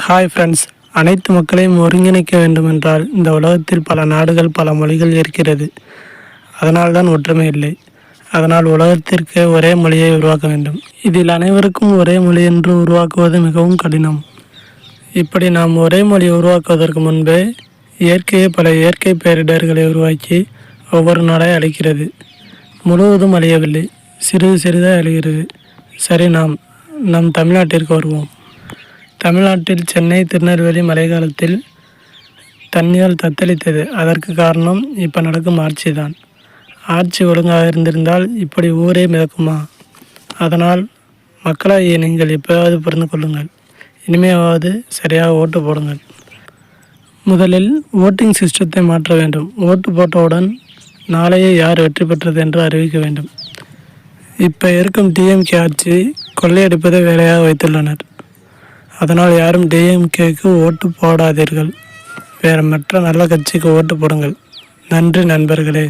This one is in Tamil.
ஹாய் ஃப்ரெண்ட்ஸ், அனைத்து மக்களையும் ஒருங்கிணைக்க வேண்டுமென்றால் இந்த உலகத்தில் பல நாடுகள் பல மொழிகள் இருக்கிறது. அதனால்தான் ஒற்றுமை இல்லை. அதனால் உலகத்திற்கு ஒரே மொழியை உருவாக்க வேண்டும். இதில் அனைவருக்கும் ஒரே மொழி என்று உருவாக்குவது மிகவும் கடினம். இப்படி நாம் ஒரே மொழியை உருவாக்குவதற்கு முன்பே இயற்கையை பல இயற்கை பேரிடர்களை உருவாக்கி ஒவ்வொரு நாடாய் அழிக்கிறது. முழுவதும் அழியவில்லை, சிறிது சிறிதாக அழிகிறது. சரி, நம் தமிழ்நாட்டிற்கு வருவோம். தமிழ்நாட்டில் சென்னை, திருநெல்வேலி மழை காலத்தில் தண்ணியால் தத்தளித்தது. அதற்கு காரணம் இப்போ நடக்கும் ஆட்சி தான். ஆட்சி ஒழுங்காக இருந்திருந்தால் இப்படி ஊரே மிதக்குமா? அதனால் மக்களாகிய நீங்கள் எப்போயாவது புரிந்து கொள்ளுங்கள். இனிமேவாவது சரியாக ஓட்டு போடுங்கள். முதலில் ஓட்டிங் சிஸ்டத்தை மாற்ற வேண்டும். ஓட்டு போட்டவுடன் நாளையே யார் வெற்றி பெற்றது என்று அறிவிக்க வேண்டும். இப்போ இருக்கும் டிஎம்கே ஆட்சி கொள்ளையடிப்பதை வேலையாக வைத்துள்ளனர். அதனால் யாரும் டிஎம்கேக்கு ஓட்டு போடாதீர்கள். வேறு மற்ற நல்ல கட்சிக்கு ஓட்டு போடுங்கள். நன்றி நண்பர்களே.